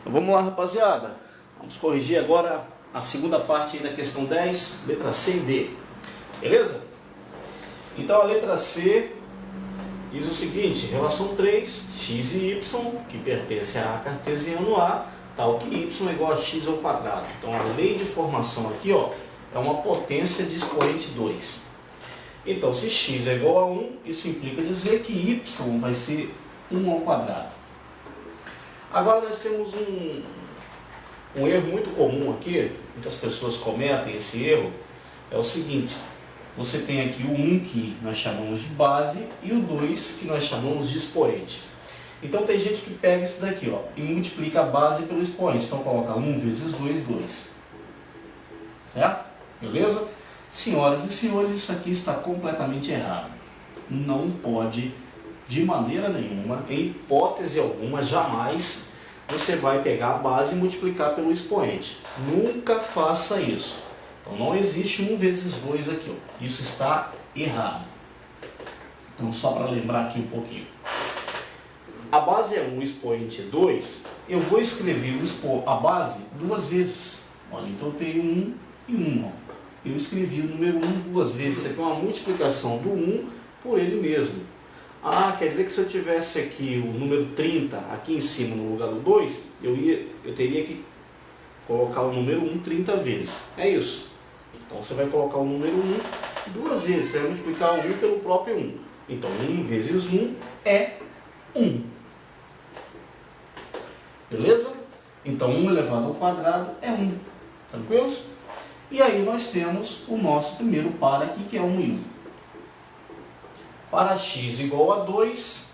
Vamos lá, rapaziada. Vamos corrigir agora a segunda parte aí da questão 10, letra C e D. Beleza? Então a letra C diz o seguinte: relação 3, x e y, que pertence a cartesiano A, tal que y é igual a x ao quadrado. Então a lei de formação aqui, ó, é uma potência de expoente 2. Então, se x é igual a 1, isso implica dizer que y vai ser 1 ao quadrado. Agora nós temos um erro muito comum aqui, muitas pessoas cometem esse erro, é o seguinte: você tem aqui o 1 que nós chamamos de base e o 2 que nós chamamos de expoente. Então tem gente que pega isso daqui, ó, e multiplica a base pelo expoente. Então coloca 1 vezes 2, 2. Certo? Beleza? Senhoras e senhores, isso aqui está completamente errado. Não pode, de maneira nenhuma, em hipótese alguma, jamais você vai pegar a base e multiplicar pelo expoente. Nunca faça isso. Então não existe 1 vezes 2 aqui, ó. Isso está errado. Então só para lembrar aqui um pouquinho. A base é 1, o expoente é 2. Eu vou escrever a base duas vezes. Olha, então eu tenho 1 e 1, ó. Eu escrevi o número 1 duas vezes. Isso aqui é uma multiplicação do 1 por ele mesmo. Ah, quer dizer que se eu tivesse aqui o número 30 aqui em cima no lugar do 2, eu teria que colocar o número 1 30 vezes. É isso. Então você vai colocar o número 1 duas vezes. Você vai multiplicar o 1 pelo próprio 1. Então 1 vezes 1 é 1. Beleza? Então 1 elevado ao quadrado é 1. Tranquilos? E aí nós temos o nosso primeiro par aqui, que é 1 e 1. Para x igual a 2,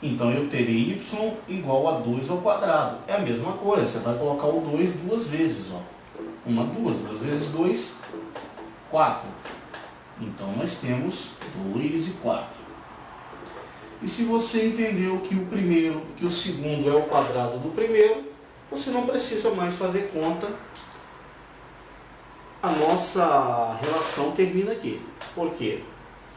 então eu terei y igual a 2 ao quadrado. É a mesma coisa, você vai colocar o 2 duas vezes, ó. 1, 2, 2 vezes 2, 4. Então nós temos 2 e 4. E se você entendeu que o segundo é o quadrado do primeiro, você não precisa mais fazer conta. A nossa relação termina aqui. Por quê?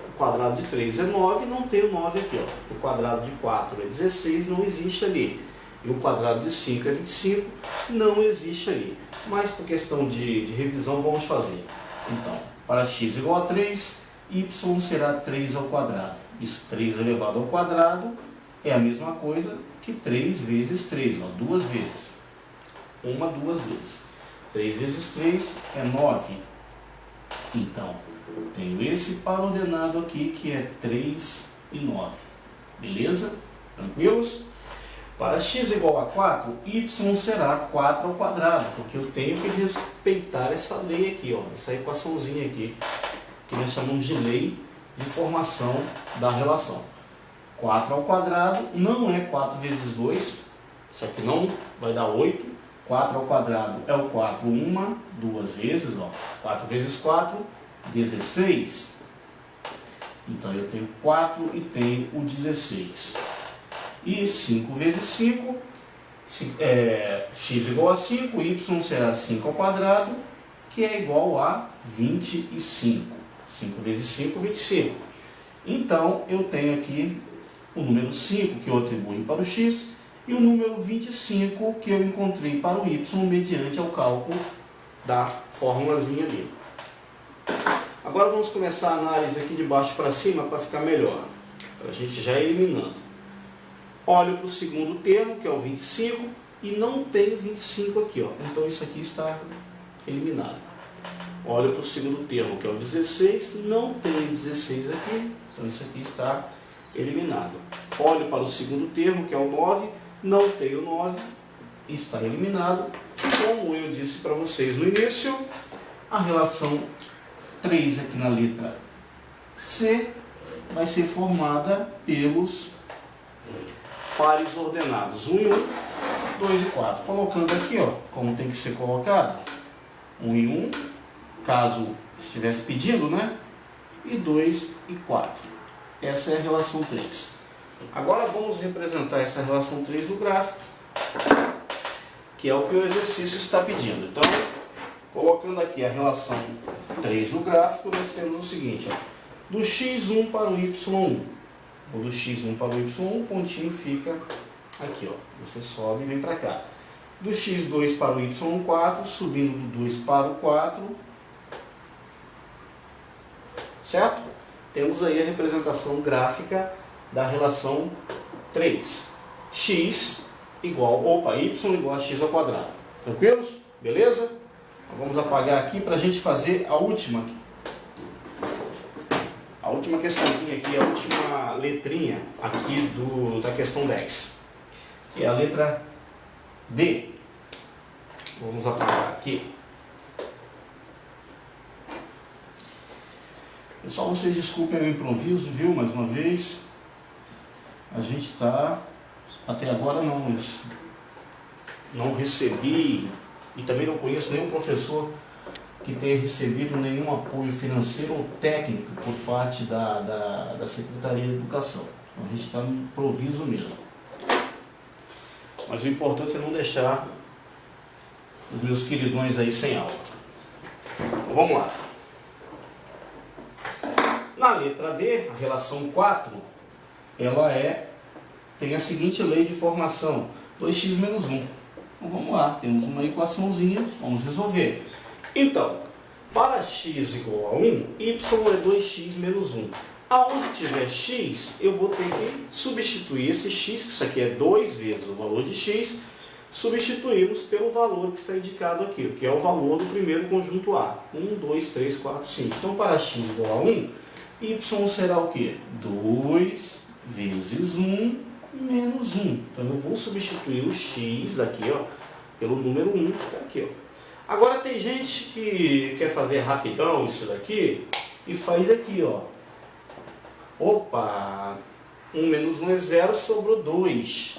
O quadrado de 3 é 9, não tem o 9 aqui, ó. O quadrado de 4 é 16, não existe ali. E o quadrado de 5 é 25, não existe ali. Mas por questão de revisão vamos fazer. Então, para x igual a 3, y será 3 ao quadrado. Isso, 3 elevado ao quadrado é a mesma coisa que 3 vezes 3, ó, duas vezes. Duas vezes. 3 vezes 3 é 9. Então, tenho esse par ordenado aqui que é 3 e 9. Beleza? Tranquilos? Para x igual a 4, y será 4 ao quadrado, porque eu tenho que respeitar essa lei aqui, ó, essa equaçãozinha aqui, que nós chamamos de lei de formação da relação. 4 ao quadrado não é 4 vezes 2, isso aqui não vai dar 8. 4 ao quadrado é o 4, duas vezes, ó. 4 vezes 4, 16. Então eu tenho 4 e tenho o 16. E 5 vezes 5, x igual a 5, y será 5 ao quadrado, que é igual a 25. 5 vezes 5, 25. Então eu tenho aqui o número 5 que eu atribuo para o x, e o número 25 que eu encontrei para o y mediante o cálculo da formulazinha ali. Agora vamos começar a análise aqui de baixo para cima para ficar melhor, para a gente já ir eliminando. Olho para o segundo termo, que é o 25, e não tem 25 aqui, ó. Então isso aqui está eliminado. Olho para o segundo termo, que é o 16, não tem 16 aqui, então isso aqui está eliminado. Olho para o segundo termo, que é o 9, não tem o 9, está eliminado. Como eu disse para vocês no início, a relação 3 aqui na letra C vai ser formada pelos pares ordenados 1 e 1, 2 e 4. Colocando aqui, ó, como tem que ser colocado, 1 e 1, caso estivesse pedindo, né? E 2 e 4. Essa é a relação 3. Agora vamos representar essa relação 3 no gráfico, que é o que o exercício está pedindo. Então, colocando aqui a relação 3 no gráfico, nós temos o seguinte, ó, do x1 para o y1. Vou do x1 para o y1, o pontinho fica aqui, ó. Você sobe e vem para cá. do x2 para o y4, subindo do 2 para o 4, certo? Temos aí a representação gráfica da relação 3. X igual, y igual a x ao quadrado. Tranquilos? Beleza? Então, vamos apagar aqui para a gente fazer a última aqui. A última questãozinha aqui, a última letrinha aqui da questão 10. Que é a letra D. Vamos apagar aqui. Pessoal, vocês desculpem o improviso, viu? Mais uma vez. A gente está... Até agora não recebi e também não conheço nenhum professor que tenha recebido nenhum apoio financeiro ou técnico por parte da Secretaria de Educação. Então, a gente está no improviso mesmo. Mas o importante é não deixar os meus queridões aí sem aula. Então, vamos lá. Na letra D, a relação 4, ela tem a seguinte lei de formação, 2x menos 1. Então vamos lá, temos uma equaçãozinha, vamos resolver. Então, para x igual a 1, y é 2x menos 1. Aonde tiver x, eu vou ter que substituir esse x, que isso aqui é 2 vezes o valor de x, substituímos pelo valor que está indicado aqui, que é o valor do primeiro conjunto A. 1, 2, 3, 4, 5. Então, para x igual a 1, y será o quê? 2 vezes 1 menos 1. Então, eu vou substituir o x daqui, ó, pelo número 1 que está aqui, ó. Agora, tem gente que quer fazer rapidão isso daqui e faz aqui, ó. Opa! 1 menos 1 é 0, sobrou 2.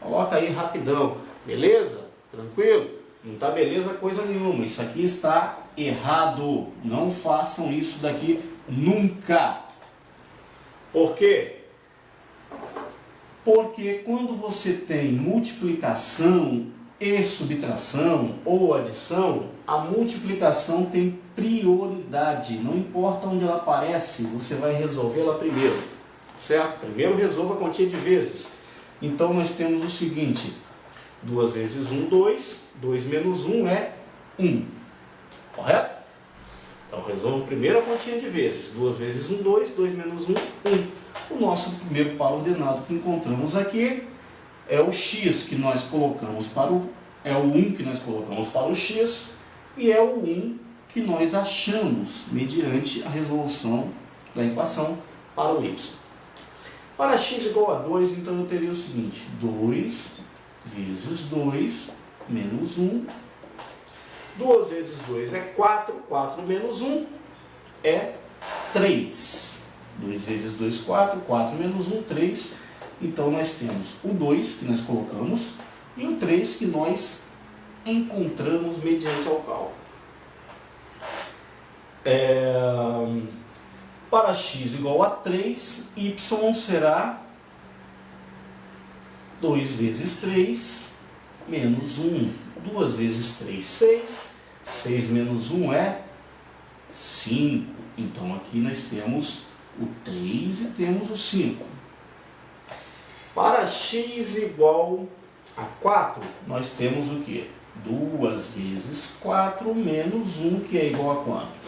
Coloca aí rapidão. Beleza? Tranquilo? Não está beleza coisa nenhuma. Isso aqui está errado. Não façam isso daqui nunca. Por quê? Porque quando você tem multiplicação e subtração ou adição, a multiplicação tem prioridade. Não importa onde ela aparece, você vai resolver ela primeiro. Certo? Primeiro resolva a quantia de vezes. Então nós temos o seguinte: 2 vezes 1, 2. 2 menos 1 é 1. Correto? Então resolvo primeiro a quantia de vezes. 2 vezes 1, 2. 2 menos 1, 1. O nosso primeiro par ordenado que encontramos aqui é o x que nós colocamos para o... É o 1 que nós colocamos para o x e é o 1 que nós achamos mediante a resolução da equação para o y. Para x igual a 2, então eu teria o seguinte: 2 vezes 2 menos 1. 2 vezes 2 é 4. 4 menos 1 é 3. 2 vezes 2, 4. 4 menos 1, 3. Então nós temos o 2 que nós colocamos e o 3 que nós encontramos mediante o cálculo. Para x igual a 3, y será 2 vezes 3 menos 1. 2 vezes 3, 6. 6 menos 1 é 5. Então aqui nós temos o 3 e temos o 5. Para x igual a 4, nós temos o quê? 2 vezes 4 menos 1, que é igual a quanto?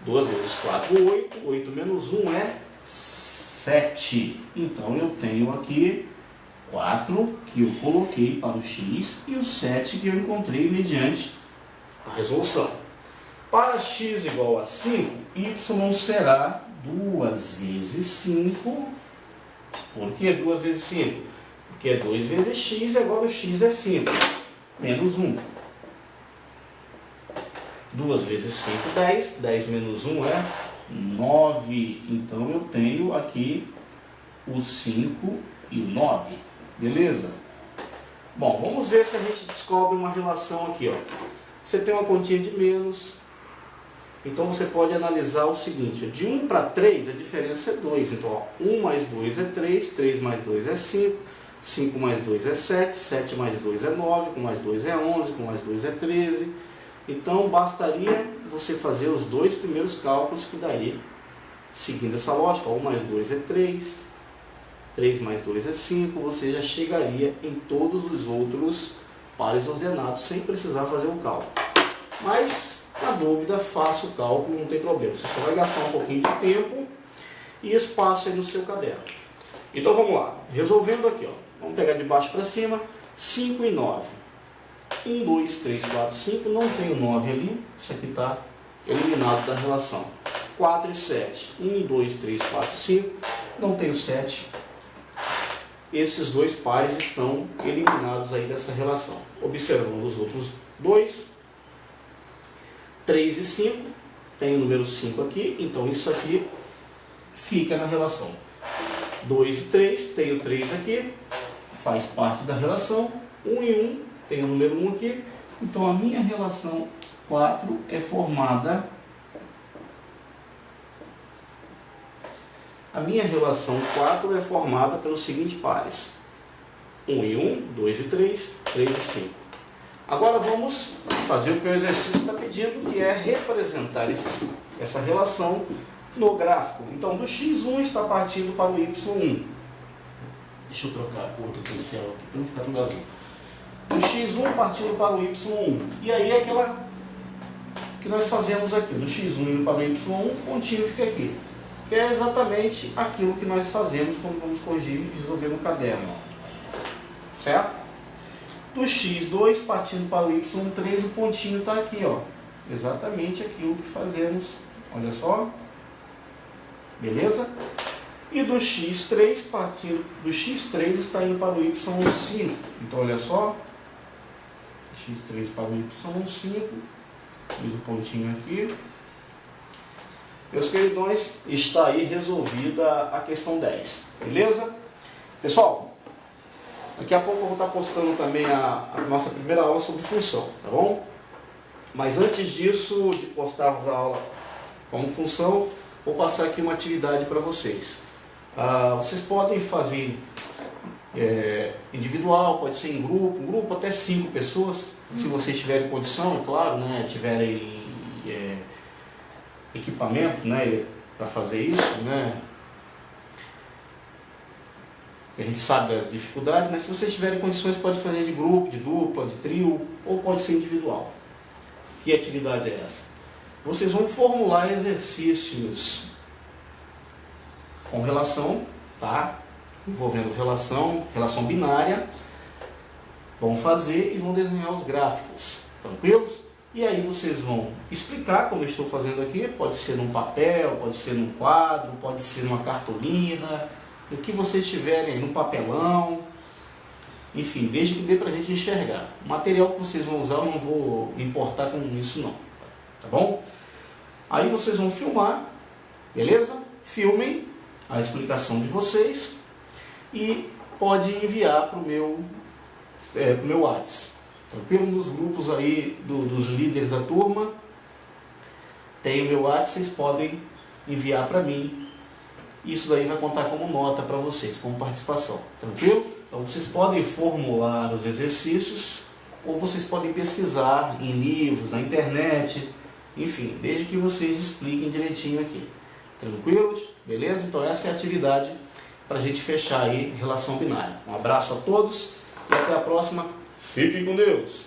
2 vezes 4, 8. 8 menos 1 é 7. Então eu tenho aqui 4 que eu coloquei para o x e o 7 que eu encontrei mediante a resolução. Para x igual a 5, y será 2 vezes 5. Por que 2 vezes 5? Porque é 2 vezes x e agora o x é 5. Menos 1. 2 vezes 5, 10. 10 menos 1 é 9. Então eu tenho aqui o 5 e o 9. Beleza? Bom, vamos ver se a gente descobre uma relação aqui, ó. Você tem uma continha de menos. Então você pode analisar o seguinte: de 1 para 3 a diferença é 2. Então, ó, 1 mais 2 é 3. 3 mais 2 é 5. 5 mais 2 é 7. 7 mais 2 é 9. Com mais 2 é 11. Com mais 2 é 13. Então bastaria você fazer os dois primeiros cálculos que daria, seguindo essa lógica. 1 mais 2 é 3, 3 mais 2 é 5, você já chegaria em todos os outros pares ordenados sem precisar fazer o cálculo. Mas, na dúvida, faça o cálculo, não tem problema. Você só vai gastar um pouquinho de tempo e espaço aí no seu caderno. Então vamos lá, resolvendo aqui, ó. Vamos pegar de baixo para cima, 5 e 9. 1, 2, 3, 4, 5, não tem o 9 ali, isso aqui está eliminado da relação. 4 e 7, 1, 2, 3, 4, 5, não tem o 7. Esses dois pares estão eliminados aí dessa relação. Observando os outros dois, 3 e 5, tem o número 5 aqui, então isso aqui fica na relação. 2 e 3, tem o 3 aqui, faz parte da relação. 1 e 1, tem o número 1 aqui, então a minha relação 4 é formada... A minha relação 4 é formada pelos seguintes pares. 1 e 1, 2 e 3, 3 e 5. Agora vamos fazer o que o exercício está pedindo, que é representar essa relação no gráfico. Então, do x1 está partindo para o y1. Deixa eu trocar a cor do pincel aqui para não ficar tudo azul. Do x1 partindo para o y1. E aí é aquela que nós fazemos aqui. Do x1 indo para o y1, o pontinho fica aqui. Que é exatamente aquilo que nós fazemos quando vamos corrigir e resolver no caderno. Certo? Do x2 partindo para o y3, o pontinho está aqui, ó. Exatamente aquilo que fazemos. Olha só. Beleza? E do x3 partindo do x3 está indo para o y5. Então olha só. x3 para o y5. Fiz o pontinho aqui. Meus queridões, está aí resolvida a questão 10, beleza? Pessoal, daqui a pouco eu vou estar postando também a nossa primeira aula sobre função, tá bom? Mas antes disso, de postarmos a aula como função, vou passar aqui uma atividade para vocês. Vocês podem fazer individual, pode ser em grupo, um grupo até 5 pessoas, se vocês tiverem condição, é claro, né? Tiverem... equipamento, né, para fazer isso, né? A gente sabe das dificuldades, mas se vocês tiverem condições, pode fazer de grupo, de dupla, de trio, ou pode ser individual. Que atividade é essa? Vocês vão formular exercícios com relação, tá? Envolvendo relação binária. Vão fazer e vão desenhar os gráficos, tranquilos? E aí vocês vão explicar como eu estou fazendo aqui, pode ser num papel, pode ser num quadro, pode ser numa cartolina, o que vocês tiverem aí, num papelão, enfim, desde que dê para a gente enxergar. O material que vocês vão usar eu não vou me importar com isso não, tá bom? Aí vocês vão filmar, beleza? Filmem a explicação de vocês e pode enviar para o meu WhatsApp. Tranquilo? Nos grupos aí dos líderes da turma, tem o meu WhatsApp, vocês podem enviar para mim. Isso daí vai contar como nota para vocês, como participação. Tranquilo? Então vocês podem formular os exercícios ou vocês podem pesquisar em livros, na internet, enfim, desde que vocês expliquem direitinho aqui. Tranquilos? Beleza? Então essa é a atividade para a gente fechar aí relação binária. Um abraço a todos e até a próxima. Fiquem com Deus!